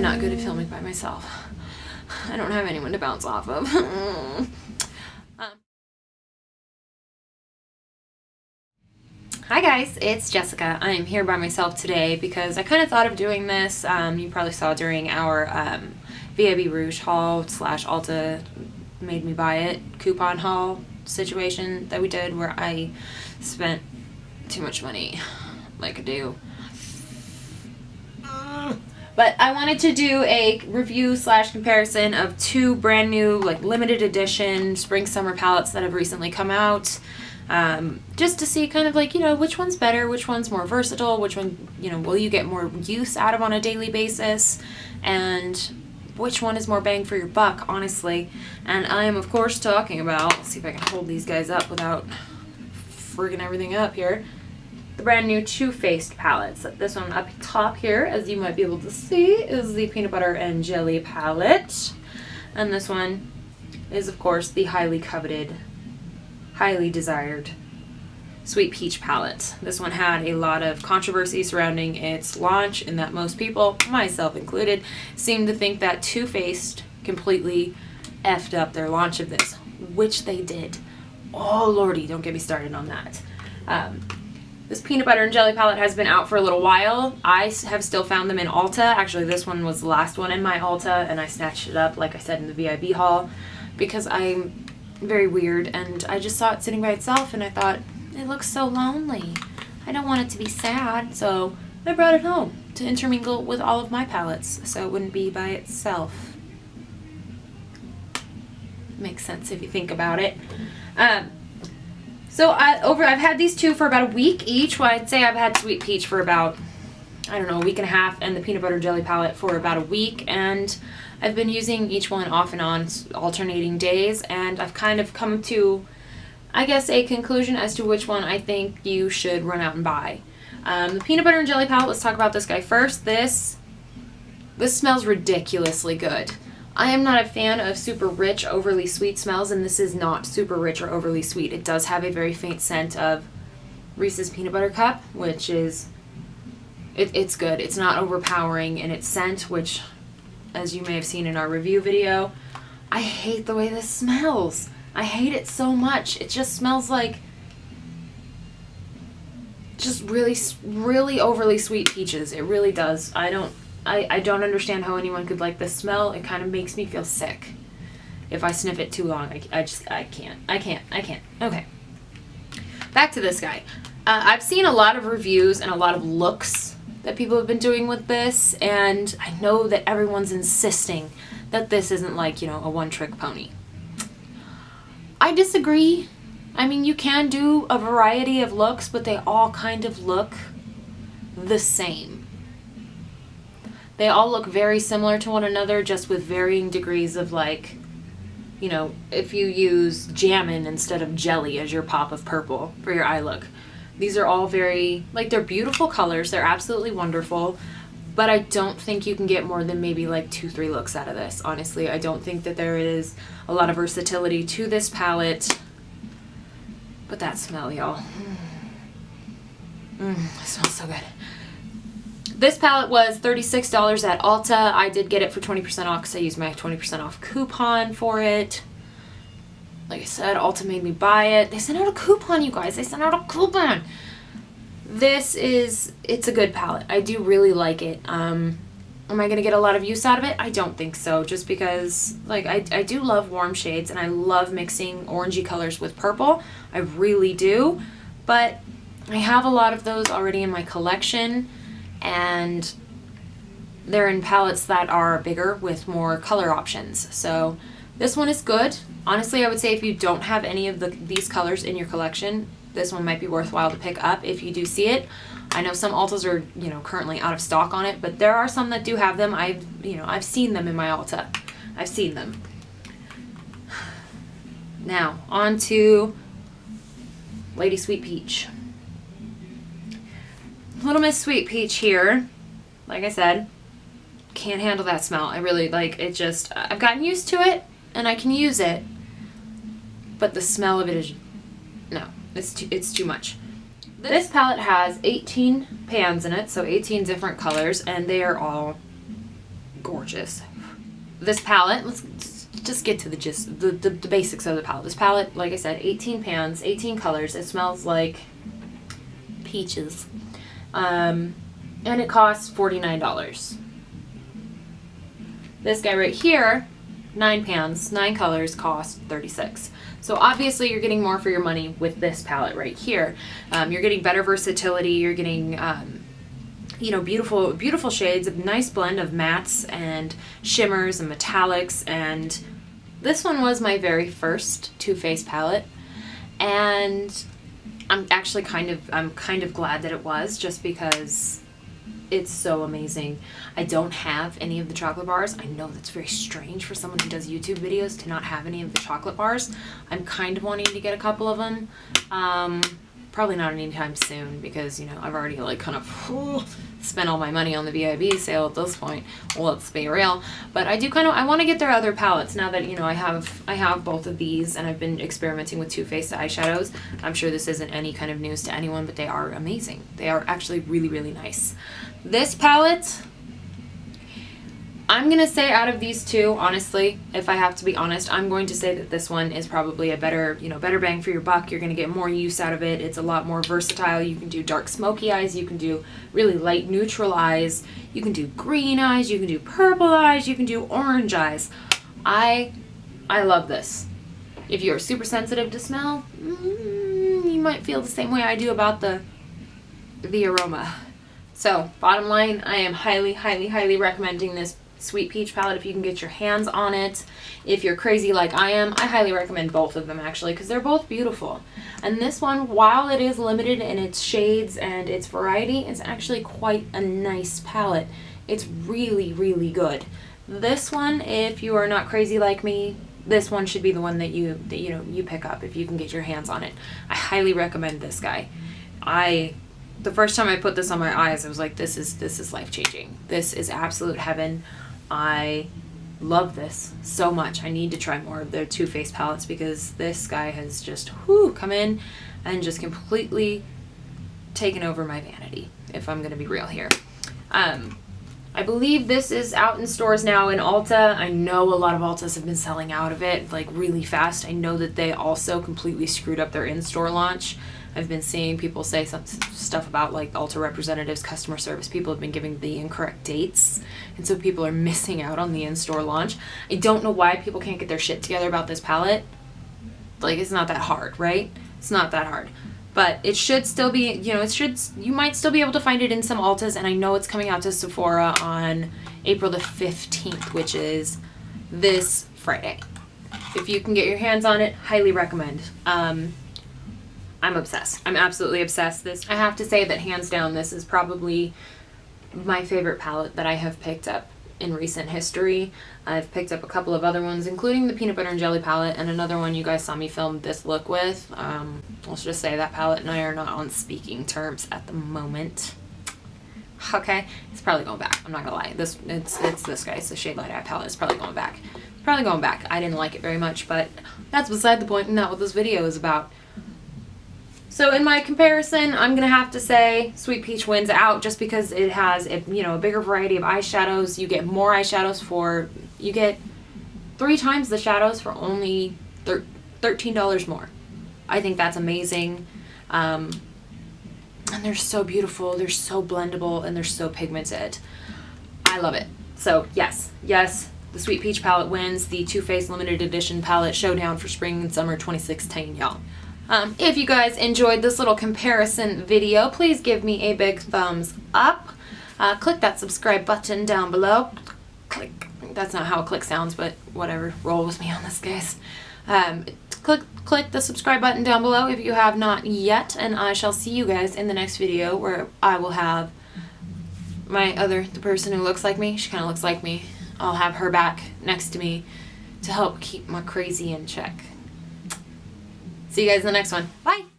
I'm not good at filming by myself. I don't have anyone to bounce off of. Hi guys, it's Jessica. I am here by myself today because I kind of thought of doing this. You probably saw during our VIB Rouge haul / Ulta made me buy it coupon haul situation that we did, where I spent too much money, like I do. But I wanted to do a review / comparison of two brand new, like, limited edition spring summer palettes that have recently come out. Just to see kind of like, you know, which one's better, which one's more versatile, which one, you know, will you get more use out of on a daily basis, and which one is more bang for your buck, honestly. And I am, of course, talking about, let's see if I can hold these guys up without frigging everything up here, the brand new Too Faced palettes. This one up top here, as you might be able to see, is the Peanut Butter and Jelly palette. And this one is, of course, the highly coveted, highly desired Sweet Peach palette. This one had a lot of controversy surrounding its launch, in that most people, myself included, seem to think that Too Faced completely effed up their launch of this, which they did. Oh lordy, don't get me started on that. This Peanut Butter and Jelly palette has been out for a little while. I have still found them in Ulta. Actually, this one was the last one in my Ulta, and I snatched it up, like I said, in the VIB haul, because I'm very weird, and I just saw it sitting by itself, and I thought, it looks so lonely. I don't want it to be sad, so I brought it home to intermingle with all of my palettes, so it wouldn't be by itself. Makes sense if you think about it. So I've had these two for about a week each. Well, I'd say I've had Sweet Peach for about, I don't know, a week and a half, and the Peanut Butter Jelly palette for about a week, and I've been using each one off and on, alternating days, and I've kind of come to, I guess, a conclusion as to which one I think you should run out and buy. The Peanut Butter and Jelly palette, let's talk about this guy first. This smells ridiculously good. I am not a fan of super rich, overly sweet smells, and this is not super rich or overly sweet. It does have a very faint scent of Reese's Peanut Butter Cup, which is, it's good. It's not overpowering in its scent, which, as you may have seen in our review video, I hate the way this smells. I hate it so much. It just smells like just really, really overly sweet peaches. It really does. I don't understand how anyone could like this smell. It kind of makes me feel sick if I sniff it too long. I can't. Okay. Back to this guy. I've seen a lot of reviews and a lot of looks that people have been doing with this, and I know that everyone's insisting that this isn't, like, you know, a one-trick pony. I disagree. I mean, you can do a variety of looks, but they all kind of look the same. They all look very similar to one another, just with varying degrees of, like, you know, if you use Jammin' instead of Jelly as your pop of purple for your eye look. These are all very, like, they're beautiful colors. They're absolutely wonderful, but I don't think you can get more than maybe like 2-3 looks out of this. Honestly, I don't think that there is a lot of versatility to this palette. But that smell, y'all. It smells so good. This palette was $36 at Ulta. I did get it for 20% off because I used my 20% off coupon for it. Like I said, Ulta made me buy it. They sent out a coupon, you guys. They sent out a coupon. It's a good palette. I do really like it. Am I going to get a lot of use out of it? I don't think so, just because, like, I do love warm shades, and I love mixing orangey colors with purple. I really do. But I have a lot of those already in my collection, and they're in palettes that are bigger with more color options. So this one is good. Honestly, I would say if you don't have any of these colors in your collection, this one might be worthwhile to pick up if you do see it. I know some Ultas are, you know, currently out of stock on it, but there are some that do have them. I've seen them in my Ulta. I've seen them. Now, on to Lady Sweet Peach. Little Miss Sweet Peach here, like I said, can't handle that smell. I really, like, it just, I've gotten used to it, and I can use it, but the smell of it is, no, it's too much. This palette has 18 pans in it, so 18 different colors, and they are all gorgeous. This palette, let's just get to the gist, the basics of the palette. This palette, like I said, 18 pans, 18 colors. It smells like peaches. And it costs $49. This guy right here, 9 pans, 9 colors, costs $36. So obviously you're getting more for your money with this palette right here. You're getting better versatility. You're getting, you know, beautiful shades, a nice blend of mattes and shimmers and metallics. And this one was my very first Too Faced palette, and I'm actually kind of glad that it was, just because it's so amazing. I don't have any of the chocolate bars. I know that's very strange for someone who does YouTube videos to not have any of the chocolate bars. I'm kind of wanting to get a couple of them. Probably not anytime soon, because, you know, I've already like kind of spent all my money on the VIB sale at this point. Well, let's be real. But I do I want to get their other palettes now that, you know, I have both of these, and I've been experimenting with Too Faced eyeshadows. I'm sure this isn't any kind of news to anyone, but they are amazing. They are actually really, really nice. This palette, I'm going to say out of these two, honestly, if I have to be honest, I'm going to say that this one is probably a better, you know, better bang for your buck. You're going to get more use out of it. It's a lot more versatile. You can do dark smoky eyes. You can do really light neutral eyes. You can do green eyes. You can do purple eyes. You can do orange eyes. I love this. If you're super sensitive to smell, you might feel the same way I do about the aroma. So, bottom line, I am highly, highly, highly recommending this Sweet Peach palette if you can get your hands on it. If you're crazy like I am, I highly recommend both of them, actually, because they're both beautiful. And this one, while it is limited in its shades and its variety, it's actually quite a nice palette. It's really, really good. This one, if you are not crazy like me, this one should be the one that you pick up if you can get your hands on it. I highly recommend this guy. The first time I put this on my eyes, I was like, this is life-changing. This is absolute heaven. I love this so much. I need to try more of their Too Faced palettes, because this guy has just come in and just completely taken over my vanity, if I'm going to be real here. I believe this is out in stores now in Ulta. I know a lot of Ultas have been selling out of it like really fast. I know that they also completely screwed up their in-store launch. I've been seeing people say some stuff about like Ulta representatives, customer service people have been giving the incorrect dates, and so people are missing out on the in-store launch. I don't know why people can't get their shit together about this palette. Like, it's not that hard, right? It's not that hard. But it should still be, you know, you might still be able to find it in some Ultas, and I know it's coming out to Sephora on April the 15th, which is this Friday. If you can get your hands on it, highly recommend. I'm obsessed. I'm absolutely obsessed. I have to say that hands down, this is probably my favorite palette that I have picked up in recent history. I've picked up a couple of other ones, including the peanut butter and jelly palette, and another one you guys saw me film this look with. Let's just say that palette and I are not on speaking terms at the moment. Okay, it's probably going back. I'm not gonna lie. It's this guy. It's the Shade Light Eye palette. It's probably going back. It's probably going back. I didn't like it very much, but that's beside the point and not what this video is about. So in my comparison, I'm going to have to say Sweet Peach wins out, just because it has a bigger variety of eyeshadows. You get more eyeshadows you get 3 times the shadows for only $13 more. I think that's amazing. And they're so beautiful, they're so blendable, and they're so pigmented. I love it. So yes, the Sweet Peach palette wins the Too Faced limited edition palette Showdown for spring and summer 2016, y'all. If you guys enjoyed this little comparison video, please give me a big thumbs up. Click that subscribe button down below. Click. That's not how a click sounds, but whatever. Roll with me on this, guys. Click the subscribe button down below if you have not yet, and I shall see you guys in the next video, where I will have the person who looks like me. She kind of looks like me. I'll have her back next to me to help keep my crazy in check. See you guys in the next one. Bye!